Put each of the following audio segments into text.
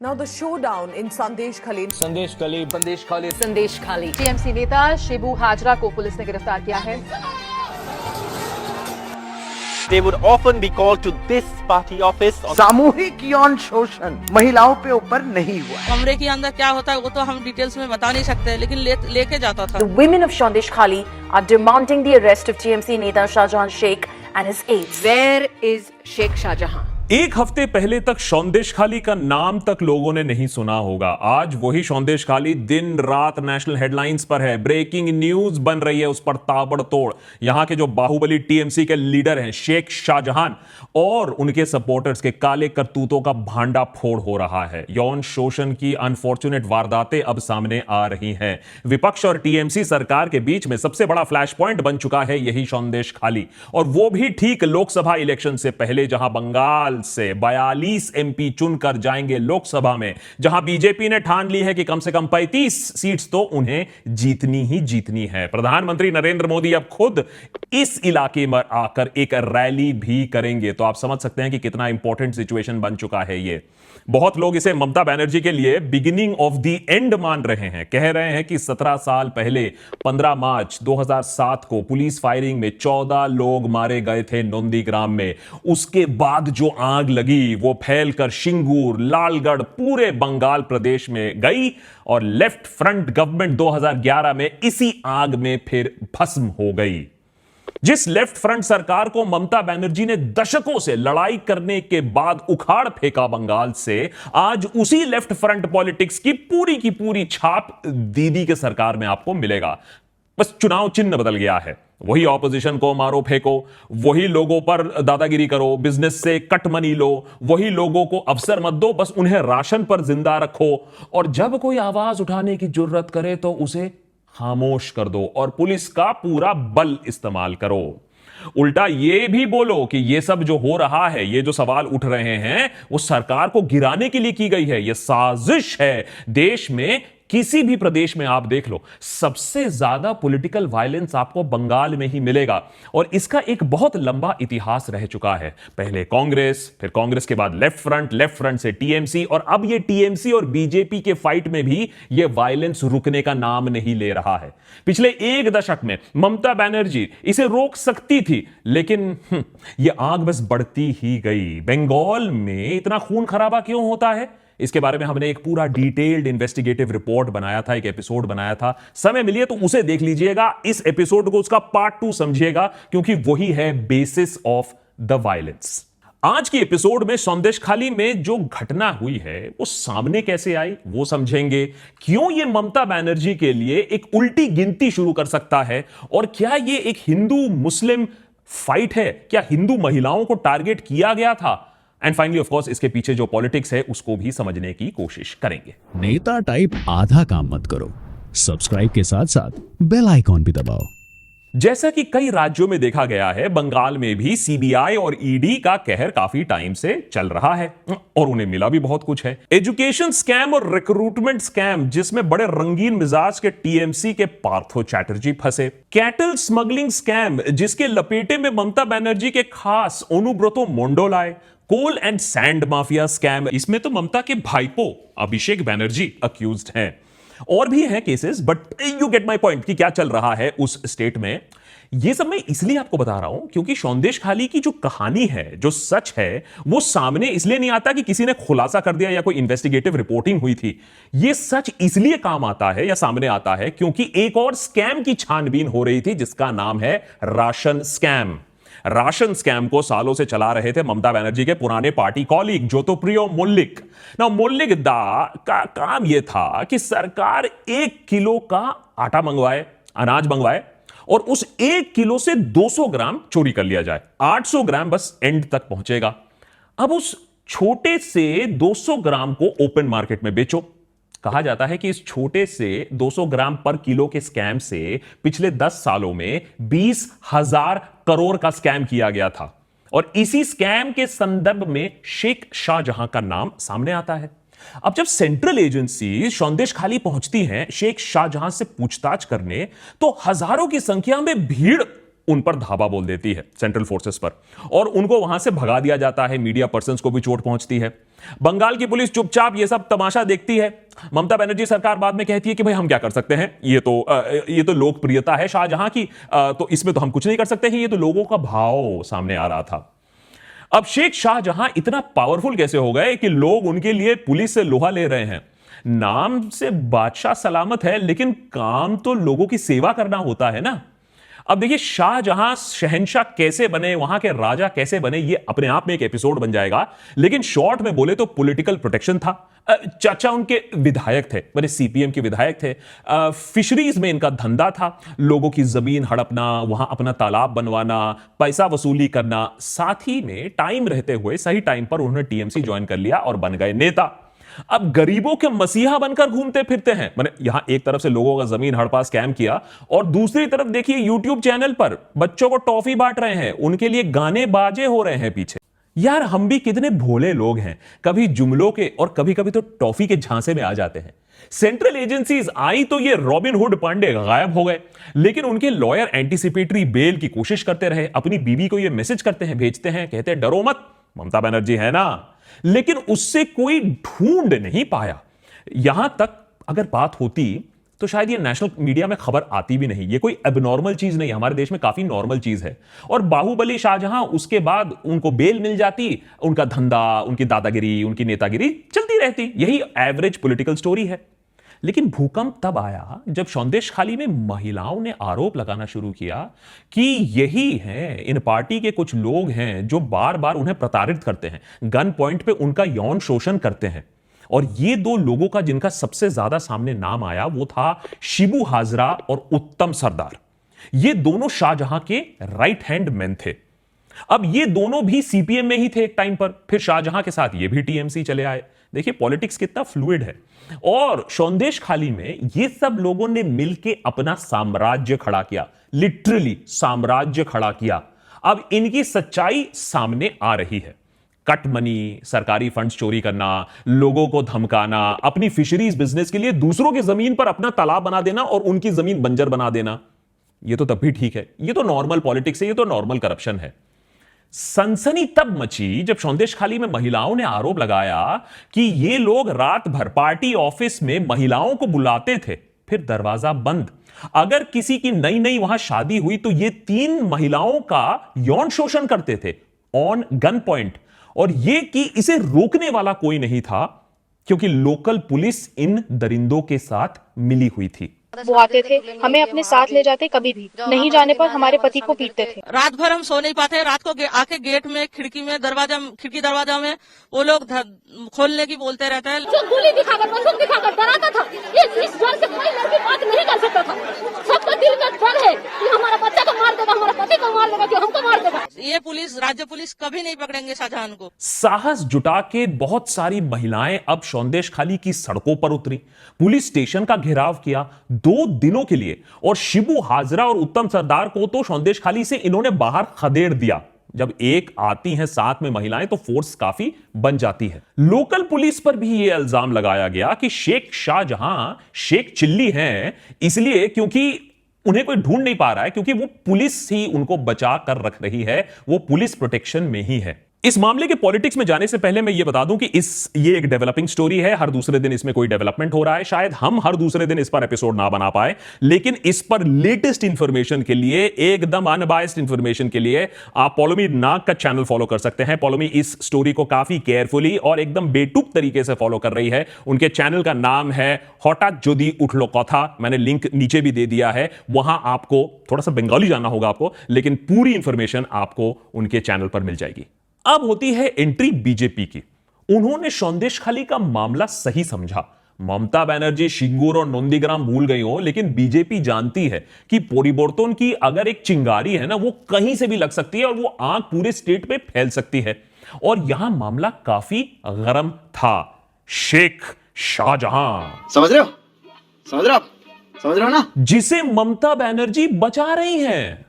Now the showdown in Sandesh Khali. संदेश खाली संदेश खाली। टीएमसी नेता शिबू हाजरा को पुलिस ने गिरफ्तार किया है। They would often be called to this party office. सामूहिक यौन शोषण महिलाओं पे ऊपर नहीं हुआ। कमरे के अंदर क्या होता है वो तो हम डिटेल्स में बता नहीं सकते, लेकिन लेके जाता था। The women of Sandesh Khali are demanding the arrest of TMC नेता Shahjahan Sheikh and his aides. Where is Sheikh Shahjahan? एक हफ्ते पहले तक सौंदेश खाली का नाम तक लोगों ने नहीं सुना होगा। आज वही सौंदेश खाली दिन रात नेशनल हेडलाइंस पर है, ब्रेकिंग न्यूज बन रही है उस पर ताबड़तोड़। यहां के जो बाहुबली टीएमसी के लीडर हैं शेख शाहजहां और उनके सपोर्टर्स के काले करतूतों का भांडा फोड़ हो रहा है। यौन शोषण की अनफॉर्चुनेट वारदातें अब सामने आ रही हैं। विपक्ष और टीएमसी सरकार के बीच में सबसे बड़ा फ्लैश पॉइंट बन चुका है यही सौंदेश खाली, और वो भी ठीक लोकसभा इलेक्शन से पहले, जहां बंगाल से 42 एमपी चुनकर जाएंगे लोकसभा में, जहां बीजेपी ने ठान ली है कि कम से कम 35 सीट्स तो उन्हें जीतनी ही जीतनी है। प्रधानमंत्री नरेंद्र मोदी अब खुद इस इलाके में आकर एक रैली भी करेंगे, तो आप समझ सकते हैं कि कितना इंपॉर्टेंट सिचुएशन बन चुका है ये। बहुत लोग इसे ममता बनर्जी के लिए बिगिनिंग ऑफ द एंड मान रहे हैं। कह रहे हैं कि 17 साल पहले 15 मार्च 2007 को पुलिस फायरिंग में 14 लोग मारे गए थे नंदीग्राम में। उसके बाद जो आग लगी वो फैलकर सिंगूर, लालगढ़, पूरे बंगाल प्रदेश में गई और लेफ्ट फ्रंट गवर्नमेंट 2011 में इसी आग में फिर भस्म हो गई। जिस लेफ्ट फ्रंट सरकार को ममता बनर्जी ने दशकों से लड़ाई करने के बाद उखाड़ फेंका बंगाल से, आज उसी लेफ्ट फ्रंट पॉलिटिक्स की पूरी छाप दीदी के सरकार में आपको मिलेगा। बस चुनाव चिन्ह बदल गया है। वही ऑपोजिशन को मारो फेंको, वही लोगों पर दादागिरी करो, बिजनेस से कट मनी लो, वही लोगों को अवसर मत दो, बस उन्हें राशन पर जिंदा रखो, और जब कोई आवाज उठाने की जुर्रत करे तो उसे खामोश कर दो और पुलिस का पूरा बल इस्तेमाल करो। उल्टा ये भी बोलो कि ये सब जो हो रहा है, ये जो सवाल उठ रहे हैं, वो सरकार को गिराने के लिए की गई है, ये साजिश है। देश में किसी भी प्रदेश में आप देख लो, सबसे ज्यादा पॉलिटिकल वायलेंस आपको बंगाल में ही मिलेगा, और इसका एक बहुत लंबा इतिहास रह चुका है। पहले कांग्रेस, फिर कांग्रेस के बाद लेफ्ट फ्रंट से टीएमसी, और अब ये टीएमसी और बीजेपी के फाइट में भी ये वायलेंस रुकने का नाम नहीं ले रहा है। पिछले एक दशक में ममता बनर्जी इसे रोक सकती थी, लेकिन ये आग बस बढ़ती ही गई। बंगाल में इतना खून खराबा क्यों होता है, इसके बारे में हमने एक पूरा डिटेल्ड इन्वेस्टिगेटिव रिपोर्ट बनाया था, एक एपिसोड बनाया था। समय मिलिए तो उसे देख लीजिएगा। इस एपिसोड को उसका पार्ट 2 समझिएगा, क्योंकि वही है बेसिस ऑफ द वायलेंस। आज की एपिसोड में सौंदेश खाली में जो घटना हुई है वो सामने कैसे आई वो समझेंगे। क्यों ये ममता बनर्जी के लिए एक उल्टी गिनती शुरू कर सकता है, और क्या ये एक हिंदू मुस्लिम फाइट है, क्या हिंदू महिलाओं को टारगेट किया गया था, एंड फाइनली ऑफ कोर्स इसके पीछे जो पॉलिटिक्स है उसको भी समझने की कोशिश करेंगे। नेता टाइप आधा काम मत करो, सब्सक्राइब के साथ साथ बेल आइकॉन भी दबाओ। जैसा कि कई राज्यों में देखा गया है, बंगाल में भी सीबीआई और ईडी का कहर काफी टाइम से चल रहा है, और उन्हें मिला भी बहुत कुछ है। एजुकेशन स्कैम और रिक्रूटमेंट स्कैम, जिसमें बड़े रंगीन मिजाज के टीएमसी के पार्थो चैटर्जी फंसे। कैटल स्मगलिंग स्कैम, जिसके लपेटे में ममता बनर्जी के खास अनुब्रतो मोंडो आए। कोल एंड सैंड माफिया स्कैम, इसमें तो ममता के भाईपो अभिषेक बनर्जी अक्यूज्ड हैं। और भी हैं cases, but you get my point कि क्या चल रहा है उस स्टेट में। ये सब मैं इसलिए आपको बता रहा हूं क्योंकि सौंदेश खाली की जो कहानी है, जो सच है, वो सामने इसलिए नहीं आता कि किसी ने खुलासा कर दिया या कोई इन्वेस्टिगेटिव रिपोर्टिंग हुई थी। ये सच इसलिए काम आता है या सामने आता है क्योंकि एक और स्कैम की छानबीन हो रही थी, जिसका नाम है राशन स्कैम। राशन स्कैम को सालों से चला रहे थे ममता बनर्जी के पुराने पार्टी कॉलीग ज्योतिप्रियो मुल्लिक। ना मुल्लिक दा का काम यह था कि सरकार 1 किलो का आटा मंगवाए, अनाज मंगवाए, और उस 1 किलो से 200 ग्राम चोरी कर लिया जाए। 800 ग्राम बस एंड तक पहुंचेगा। अब उस छोटे से 200 ग्राम को ओपन मार्केट में बेचो। कहा जाता है कि इस छोटे से 200 ग्राम पर किलो के स्कैम से पिछले 10 सालों में 20,000 करोड़ का स्कैम किया गया था, और इसी स्कैम के संदर्भ में शेख शाहजहां का नाम सामने आता है। अब जब सेंट्रल एजेंसी सौंदेश खाली पहुंचती हैं शेख शाहजहां से पूछताछ करने, तो हजारों की संख्या में भीड़ उन पर धावा बोल देती है, सेंट्रल फोर्सेस पर, और उनको वहां से भगा दिया जाता है। मीडिया पर्संस को भी चोट पहुंचती है। बंगाल की पुलिस चुपचाप ये सब तमाशा देखती है। ममता बनर्जी सरकार बाद में कहती है कि भाई हम क्या कर सकते हैं, ये तो लोकप्रियता है शाहजहां की, तो इसमें तो हम कुछ नहीं कर सकते हैं। ये तो लोगों का भाव सामने आ रहा था। अब शेख शाहजहां इतना पावरफुल कैसे हो गए कि लोग उनके लिए पुलिस से लोहा ले रहे हैं। नाम से बादशाह सलामत है, लेकिन काम तो लोगों की सेवा करना होता है ना। अब देखिए, शाहजहां शहंशाह कैसे बने, वहां के राजा कैसे बने, ये अपने आप में एक एपिसोड बन जाएगा। लेकिन शॉर्ट में बोले तो पॉलिटिकल प्रोटेक्शन था। चाचा उनके विधायक थे, मैंने सीपीएम के विधायक थे। फिशरीज में इनका धंधा था, लोगों की जमीन हड़पना, वहां अपना तालाब बनवाना, पैसा वसूली करना। साथ ही में टाइम रहते हुए सही टाइम पर उन्होंने टीएमसी ज्वाइन कर लिया और बन गए नेता। अब गरीबों के मसीहा बनकर घूमते फिरते हैं। मैंने यहां एक तरफ से लोगों का जमीन हड़पा स्कैम किया, और दूसरी तरफ देखिए यूट्यूब चैनल पर बच्चों को टॉफी बांट रहे हैं, उनके लिए गाने बाजे हो रहे हैं पीछे। यार, हम भी कितने भोले लोग हैं, कभी जुमलों के और कभी कभी तो टॉफी के झांसे में आ जाते हैं। सेंट्रल एजेंसीज आई तो ये रॉबिन हुड पांडे गायब हो गए, लेकिन उनके लॉयर एंटीसिपेटरी बेल की कोशिश करते रहे। अपनी बीवी को ये मैसेज करते हैं, भेजते हैं, कहते हैं डरो मत, ममता बनर्जी है ना। लेकिन उससे कोई ढूंढ नहीं पाया। यहां तक अगर बात होती तो शायद ये नेशनल मीडिया में खबर आती भी नहीं। ये कोई एबनॉर्मल चीज नहीं, हमारे देश में काफी नॉर्मल चीज है। और बाहुबली शाहजहां, उसके बाद उनको बेल मिल जाती, उनका धंधा, उनकी दादागिरी, उनकी नेतागिरी चलती रहती। यही एवरेज पॉलिटिकल स्टोरी है। लेकिन भूकंप तब आया जब संदेशखाली में महिलाओं ने आरोप लगाना शुरू किया कि यही हैं, इन पार्टी के कुछ लोग हैं जो बार बार उन्हें प्रताड़ित करते हैं, गन पॉइंट पे उनका यौन शोषण करते हैं। और ये दो लोगों का जिनका सबसे ज्यादा सामने नाम आया वो था शिबू हाजरा और उत्तम सरदार। ये दोनों शाहजहां के राइट हैंड मैन थे। अब ये दोनों भी सीपीएम में ही थे एक टाइम पर, फिर शाहजहां के साथ ये भी टीएमसी चले आए। देखिए पॉलिटिक्स कितना फ्लूइड है। और संदेशखाली में ये सब लोगों ने मिलकर अपना साम्राज्य खड़ा किया, लिटरली साम्राज्य खड़ा किया। अब इनकी सच्चाई सामने आ रही है। कट मनी, सरकारी फंड्स चोरी करना, लोगों को धमकाना, अपनी फिशरीज बिजनेस के लिए दूसरों की जमीन पर अपना तालाब बना देना और उनकी जमीन बंजर बना देना, ये तो तब भी ठीक है, ये तो नॉर्मल पॉलिटिक्स है, ये तो नॉर्मल करप्शन है। सनसनी तब मची जब संदेशखाली में महिलाओं ने आरोप लगाया कि ये लोग रात भर पार्टी ऑफिस में महिलाओं को बुलाते थे, फिर दरवाजा बंद। अगर किसी की नई नई वहां शादी हुई तो ये 3 महिलाओं का यौन शोषण करते थे ऑन गन पॉइंट। और ये कि इसे रोकने वाला कोई नहीं था, क्योंकि लोकल पुलिस इन दरिंदों के साथ मिली हुई थी। वो आते थे, हमें अपने साथ ले जाते, कभी भी नहीं जाने पर हमारे पति को पीटते थे। रात भर हम सो नहीं पाते। रात को आके गेट में, खिड़की में, खिड़की दरवाजा में वो लोग खोलने की बोलते रहते हैं। जो गोली दिखाकर, बंदूक दिखाकर डराता था, इस डर से कोई लड़की बात नहीं कर सकता था। सबका दिल का डर है कि हमारा बच्चा को मार देगा, हमारा पति को मार देगा, कि हमको मार देगा। ये पुलिस, राज्य पुलिस कभी नहीं पकड़ेंगे शाहजहां को। साहस जुटा के बहुत सारी महिलाएं अब संदेशखाली की सड़कों पर उतरी, पुलिस स्टेशन का घेराव किया 2 दिनों के लिए। और शिबू हाजरा और उत्तम सरदार को तो संदेशखाली से इन्होंने बाहर खदेड़ दिया। जब एक आती हैं साथ में महिलाएं तो फोर्स काफी बन जाती है। लोकल पुलिस पर भी यह इल्जाम लगाया गया कि शेख शाहजहां शेख चिल्ली हैं, इसलिए क्योंकि उन्हें कोई ढूंढ नहीं पा रहा है, क्योंकि वो पुलिस ही उनको बचा कर रख रही है, वो पुलिस प्रोटेक्शन में ही है। इस मामले के पॉलिटिक्स में जाने से पहले मैं यह बता दूं कि ये एक डेवलपिंग स्टोरी है। हर दूसरे दिन इसमें कोई डेवलपमेंट हो रहा है। शायद हम हर दूसरे दिन इस पर एपिसोड ना बना पाए, लेकिन इस पर लेटेस्ट इंफॉर्मेशन के लिए, एकदम अनबायस्ड इंफॉर्मेशन के लिए आप पॉलोमी नाग का चैनल फॉलो कर सकते हैं। पॉलोमी इस स्टोरी को काफी केयरफुली और एकदम बेटुक तरीके से फॉलो कर रही है। उनके चैनल का नाम है हठात जोदी उठलो कथा। मैंने लिंक नीचे भी दे दिया है, वहां आपको थोड़ा सा बंगाली जानना होगा आपको, लेकिन पूरी इंफॉर्मेशन आपको उनके चैनल पर मिल जाएगी। अब होती है एंट्री बीजेपी की। उन्होंने संदेशखाली का मामला सही समझा। ममता बनर्जी सिंगूर और नंदीग्राम भूल गई हो, लेकिन बीजेपी जानती है कि परिवर्तन की अगर एक चिंगारी है ना, वो कहीं से भी लग सकती है और वो आग पूरे स्टेट पे फैल सकती है। और यहां मामला काफी गरम था। शेख शाहजहां, समझ रहे हो? समझ रहे हो? समझ रहे हो ना? जिसे ममता बनर्जी बचा रही हैं।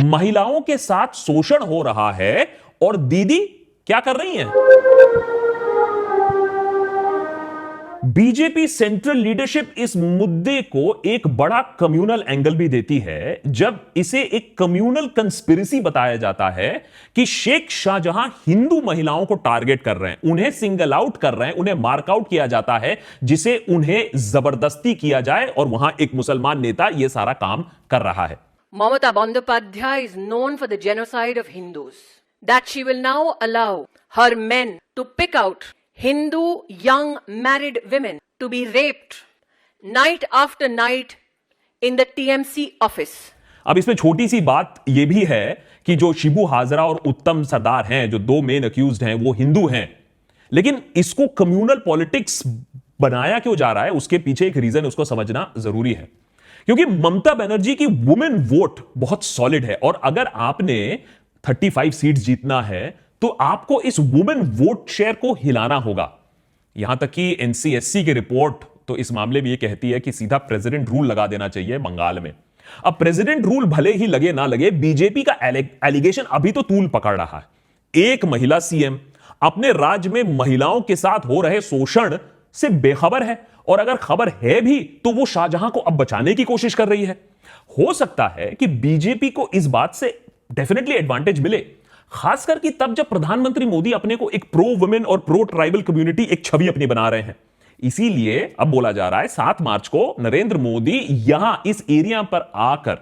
महिलाओं के साथ शोषण हो रहा है और दीदी क्या कर रही हैं? बीजेपी सेंट्रल लीडरशिप इस मुद्दे को एक बड़ा कम्युनल एंगल भी देती है जब इसे एक कम्युनल कंस्पिरेसी बताया जाता है कि शेख शाहजहां हिंदू महिलाओं को टारगेट कर रहे हैं, उन्हें सिंगल आउट कर रहे हैं, उन्हें मार्कआउट किया जाता है जिसे उन्हें जबरदस्ती किया जाए और वहां एक मुसलमान नेता यह सारा काम कर रहा है। Mamata Bandyopadhyay is known for the genocide of Hindus. That she will now allow her men to pick out Hindu young married women to be raped night after night in the TMC office. अब इसमें छोटी सी बात यह भी है कि जो शिबू हाजरा और उत्तम सरदार हैं, जो दो मेन अक्यूज्ड हैं, वो हिंदू हैं, लेकिन इसको कम्युनल पॉलिटिक्स बनाया क्यों जा रहा है, उसके पीछे एक रीजन उसको समझना जरूरी है। क्योंकि ममता बनर्जी की वुमेन वोट बहुत सॉलिड है और अगर आपने 35 सीट्स जीतना है तो आपको इस वुमेन वोट शेयर को हिलाना होगा। यहां तक कि एनसीएससी की रिपोर्ट तो इस मामले में यह कहती है कि सीधा प्रेसिडेंट रूल लगा देना चाहिए बंगाल में। अब प्रेसिडेंट रूल भले ही लगे ना लगे, बीजेपी का एलिगेशन अभी तो तूल पकड़ रहा है। एक महिला सीएम अपने राज्य में महिलाओं के साथ हो रहे शोषण से बेखबर है और अगर खबर है भी तो वो शाहजहां को अब बचाने की कोशिश कर रही है। हो सकता है कि बीजेपी को इस बात से डेफिनेटली एडवांटेज मिले, खासकर कि तब जब प्रधानमंत्री मोदी अपने को एक प्रो वुमेन और प्रो ट्राइबल कम्युनिटी एक छवि अपनी बना रहे हैं। इसीलिए अब बोला जा रहा है 7 मार्च को नरेंद्र मोदी यहां इस एरिया पर आकर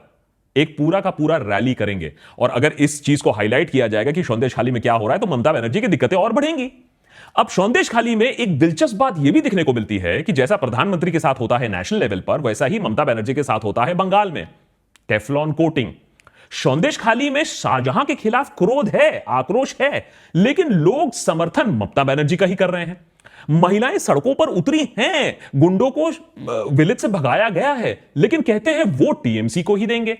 एक पूरा का पूरा रैली करेंगे और अगर इस चीज को हाईलाइट किया जाएगा कि सौंदेशखाली में क्या हो रहा है तो ममता बनर्जी की दिक्कतें और बढ़ेंगी। अब सौंदेशखाली में एक दिलचस्प बात यह भी दिखने को मिलती है कि जैसा प्रधानमंत्री के साथ होता है नेशनल लेवल पर, वैसा ही ममता बनर्जी के साथ होता है बंगाल में। Teflon coating. सौंदेशखाली में शाहजहां के खिलाफ क्रोध है, आक्रोश है, लेकिन लोग समर्थन ममता बनर्जी का ही कर रहे हैं। महिलाएं सड़कों पर उतरी हैं, गुंडों को विलेज से भगाया गया है, लेकिन कहते हैं वोट टीएमसी को ही देंगे।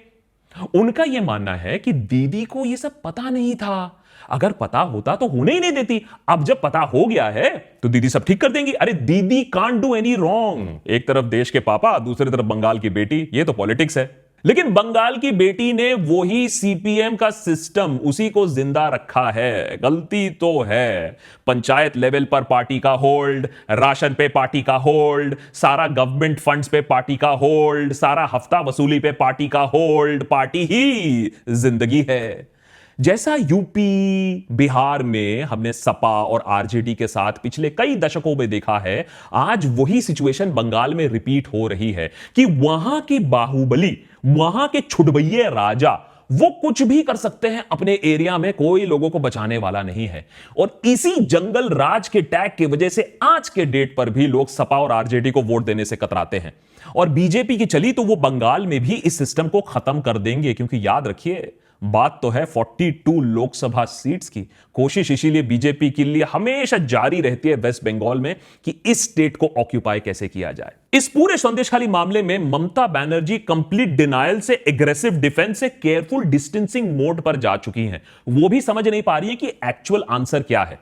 उनका यह मानना है कि दीदी को यह सब पता नहीं था, अगर पता होता तो होने ही नहीं देती। अब जब पता हो गया है तो दीदी सब ठीक कर देंगी। अरे दीदी कांट डू एनी रॉन्ग। एक तरफ देश के पापा, दूसरी तरफ बंगाल की बेटी, ये तो पॉलिटिक्स है। लेकिन बंगाल की बेटी ने वही सीपीएम का सिस्टम उसी को जिंदा रखा है। गलती तो है, पंचायत लेवल पर पार्टी का होल्ड, राशन पे पार्टी का होल्ड, सारा गवर्नमेंट फंड्स पे पार्टी का होल्ड, सारा हफ्ता वसूली पे पार्टी का होल्ड। पार्टी ही जिंदगी है। जैसा यूपी बिहार में हमने सपा और आरजेडी के साथ पिछले कई दशकों में देखा है, आज वही सिचुएशन बंगाल में रिपीट हो रही है कि वहां के बाहुबली, वहां के छुटभैये राजा, वो कुछ भी कर सकते हैं अपने एरिया में, कोई लोगों को बचाने वाला नहीं है। और इसी जंगल राज के टैग की वजह से आज के डेट पर भी लोग सपा और आरजेडी को वोट देने से कतराते हैं। और बीजेपी की चली तो वो बंगाल में भी इस सिस्टम को खत्म कर देंगे, क्योंकि याद रखिए बात तो है 42 लोकसभा सीट्स की। कोशिश इसीलिए बीजेपी के लिए हमेशा जारी रहती है वेस्ट बंगाल में कि इस स्टेट को ऑक्यूपाई कैसे किया जाए। इस पूरे सौंदेशखाली मामले में ममता बनर्जी कंप्लीट डिनायल से एग्रेसिव डिफेंस से केयरफुल डिस्टेंसिंग मोड पर जा चुकी हैं। वो भी समझ नहीं पा रही है कि एक्चुअल आंसर क्या है।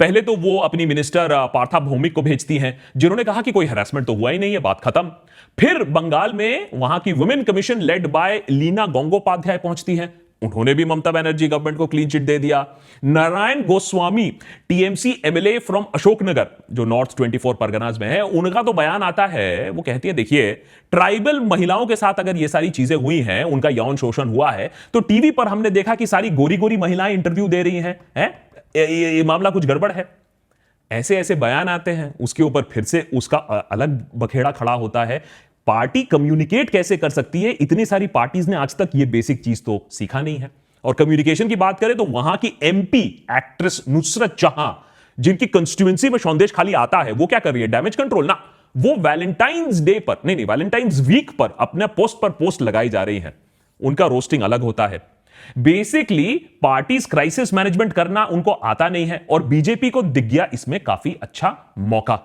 पहले तो वो अपनी मिनिस्टर पार्था भौमिक को भेजती हैं, जिन्होंने कहा कि कोई हैरेसमेंट तो हुआ ही नहीं है, बात खत्म। फिर बंगाल में वहां की women commission led by Leena Gangopadhyay पहुंचती हैं, उन्होंने भी ममता बनर्जी गवर्नमेंट को क्लीन चिट दे दिया। Narayan Goswami TMC MLA from Ashoknagar, जो नॉर्थ 24 परगनाज में है, उनका तो बयान आता है, वो कहती है देखिए ट्राइबल महिलाओं के साथ अगर ये सारी चीजें हुई हैं, उनका यौन शोषण हुआ है, तो टीवी पर हमने देखा कि सारी गोरी गोरी महिलाएं इंटरव्यू दे रही हैं, ये मामला कुछ गड़बड़ है। ऐसे ऐसे बयान आते हैं, उसके ऊपर फिर से उसका अलग बखेड़ा खड़ा होता है। पार्टी कम्युनिकेट कैसे कर सकती है, इतनी सारी पार्टीज ने आज तक ये बेसिक चीज तो सीखा नहीं है। और कम्युनिकेशन की बात करें तो वहां की एमपी एक्ट्रेस नुसरत जहां, जिनकी कंस्टिट्यूएंसी में सौंदेशखाली आता है, वो क्या कर रही है, डैमेज कंट्रोल ना। वो वैलेंटाइंस डे पर नहीं वैलेंटाइंस वीक पर अपने पोस्ट पर पोस्ट लगाई जा रही है। उनका रोस्टिंग अलग होता है। बेसिकली पार्टीज क्राइसिस मैनेजमेंट करना उनको आता नहीं है और बीजेपी को दिख गया इसमें काफी अच्छा मौका।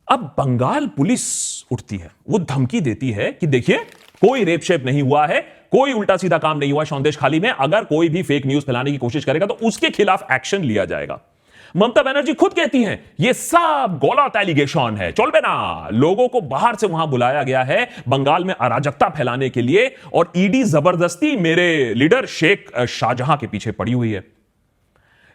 अब बंगाल पुलिस उठती है, वो धमकी देती है कि देखिए कोई रेप शेप नहीं हुआ है, कोई उल्टा सीधा काम नहीं हुआ सौंदेशखाली में, अगर कोई भी फेक न्यूज फैलाने की कोशिश करेगा तो उसके खिलाफ एक्शन लिया जाएगा। ममता बनर्जी खुद कहती हैं ये सब गलत एलिगेशन है, चल ना। लोगों को बाहर से वहां बुलाया गया है बंगाल में अराजकता फैलाने के लिए और ईडी जबरदस्ती मेरे लीडर शेख शाहजहां के पीछे पड़ी हुई है।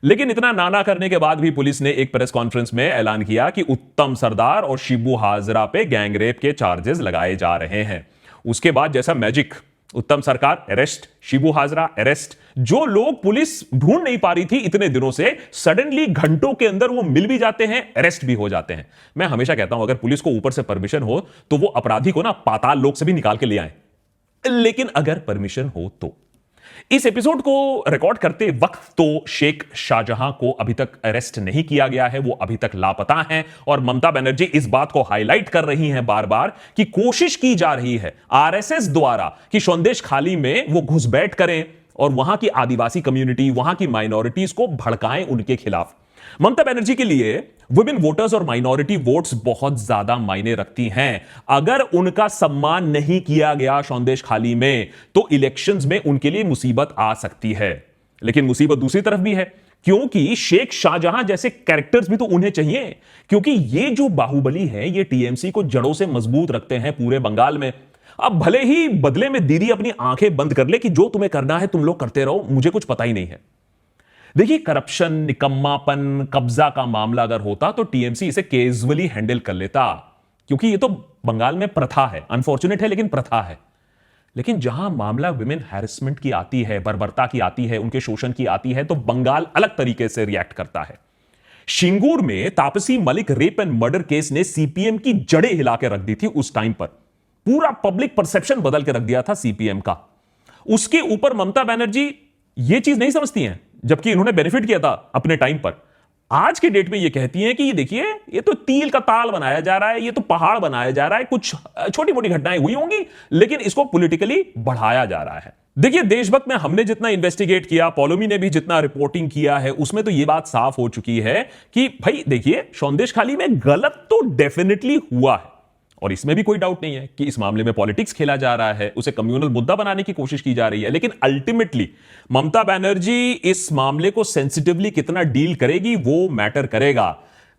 लेकिन इतना नाना करने के बाद भी पुलिस ने एक प्रेस कॉन्फ्रेंस में ऐलान किया कि उत्तम सरदार और शिबू हाजरा पे गैंगरेप के चार्जेस लगाए जा रहे हैं। उसके बाद जैसा मैजिक, उत्तम सरकार अरेस्ट, शिबू हाजरा अरेस्ट। जो लोग पुलिस ढूंढ नहीं पा रही थी इतने दिनों से, सडनली घंटों के अंदर वो मिल भी जाते हैं, अरेस्ट भी हो जाते हैं। मैं हमेशा कहता हूं अगर पुलिस को ऊपर से परमिशन हो तो वो अपराधी को ना पाताल लोक से भी निकाल के ले आए, लेकिन अगर परमिशन हो तो। इस एपिसोड को रिकॉर्ड करते वक्त तो शेख शाहजहां को अभी तक अरेस्ट नहीं किया गया है, वो अभी तक लापता हैं और ममता बनर्जी इस बात को हाईलाइट कर रही हैं बार बार कि कोशिश की जा रही है आरएसएस द्वारा कि संदेश खाली में वो घुसपैठ करें और वहां की आदिवासी कम्युनिटी, वहां की माइनॉरिटीज को भड़काएं उनके खिलाफ। ममता बनर्जी के लिए वुमेन वोटर्स और माइनॉरिटी वोट्स बहुत ज्यादा मायने रखती हैं। अगर उनका सम्मान नहीं किया गया संदेश खाली में तो इलेक्शंस में उनके लिए मुसीबत आ सकती है। लेकिन मुसीबत दूसरी तरफ भी है, क्योंकि शेख शाहजहां जैसे कैरेक्टर्स भी तो उन्हें चाहिए, क्योंकि ये जो बाहुबली है ये टीएमसी को जड़ों से मजबूत रखते हैं पूरे बंगाल में। अब भले ही बदले में दीदी अपनी आंखें बंद कर ले कि जो तुम्हें करना है तुम लोग करते रहो, मुझे कुछ पता ही नहीं है। देखिए, करप्शन, निकम्मापन, कब्जा का मामला अगर होता तो टीएमसी इसे कैजुअली हैंडल कर लेता, क्योंकि ये तो बंगाल में प्रथा है। अनफॉर्चुनेट है लेकिन प्रथा है। लेकिन जहां मामला विमेन हैरेसमेंट की आती है, बर्बरता की आती है, उनके शोषण की आती है, तो बंगाल अलग तरीके से रिएक्ट करता है। शिंगूर में Taapsee Malik rape and murder case ने सीपीएम की जड़ें हिला के रख दी थी। उस टाइम पर पूरा पब्लिक परसेप्शन बदल के रख दिया था सीपीएम का। उसके ऊपर ममता बनर्जी ये चीज नहीं समझती हैं, जबकि इन्होंने बेनिफिट किया था अपने टाइम पर। आज के डेट में ये कहती हैं कि ये देखिए, ये तो तिल का ताल बनाया जा रहा है, ये तो पहाड़ बनाया जा रहा है, कुछ छोटी मोटी घटनाएं हुई होंगी लेकिन इसको पॉलिटिकली बढ़ाया जा रहा है। देखिए, देशभक्त में हमने जितना इन्वेस्टिगेट किया, पॉलोमी ने भी जितना रिपोर्टिंग किया है, उसमें तो ये बात साफ हो चुकी है कि भाई देखिए, संदेश खाली में गलत तो डेफिनेटली हुआ है और इसमें भी कोई डाउट नहीं है कि इस मामले में पॉलिटिक्स खेला जा रहा है, उसे कम्युनल मुद्दा बनाने की कोशिश की जा रही है। लेकिन अल्टीमेटली ममता बनर्जी इस मामले को सेंसिटिवली कितना डील करेगी वो मैटर करेगा,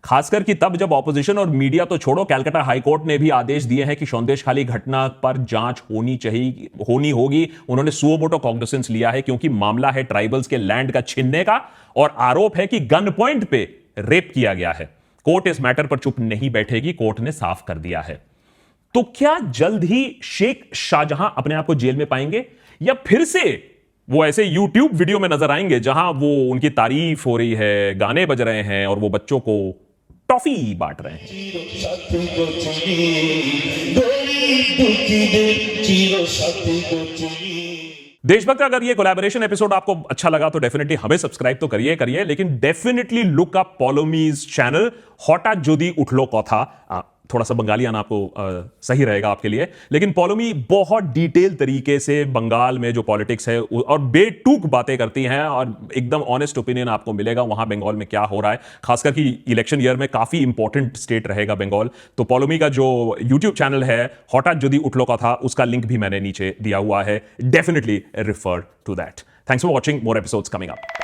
खासकर कि तब जब ऑपोजिशन और मीडिया तो छोड़ो, कलकत्ता हाईकोर्ट ने भी आदेश दिए हैं कि संदेश खाली घटना पर जांच होनी होगी। उन्होंने सुओ मोटो कॉग्निसेंस लिया है क्योंकि मामला है ट्राइबल्स के लैंड का छीनने का और आरोप है कि गन पॉइंट पे रेप किया गया है। कोर्ट इस मैटर पर चुप नहीं बैठेगी, कोर्ट ने साफ कर दिया है। तो क्या जल्द ही शेख शाहजहां अपने आप को जेल में पाएंगे या फिर से वो ऐसे यूट्यूब वीडियो में नजर आएंगे जहां वो उनकी तारीफ हो रही है, गाने बज रहे हैं और वो बच्चों को टॉफी बांट रहे हैं? देशभक्त, अगर ये कोलैबोरेशन एपिसोड आपको अच्छा लगा तो डेफिनेटली हमें सब्सक्राइब तो करिए, लेकिन डेफिनेटली लुक अप पॉलोमीज चैनल हॉटा जोदी उठलो कथा। थोड़ा सा बंगाली आना आपको सही रहेगा आपके लिए, लेकिन पॉलोमी बहुत डिटेल तरीके से बंगाल में जो पॉलिटिक्स है और बेटूक बातें करती हैं और एकदम ऑनेस्ट ओपिनियन आपको मिलेगा वहां बंगाल में क्या हो रहा है। खासकर कि इलेक्शन ईयर में काफी इंपॉर्टेंट स्टेट रहेगा बंगाल। तो पॉलोमी का जो यूट्यूब चैनल है हॉटा जोदी उठलो का था, उसका लिंक भी मैंने नीचे दिया हुआ है। Definitely refer to that. Thanks for watching, more episodes coming up.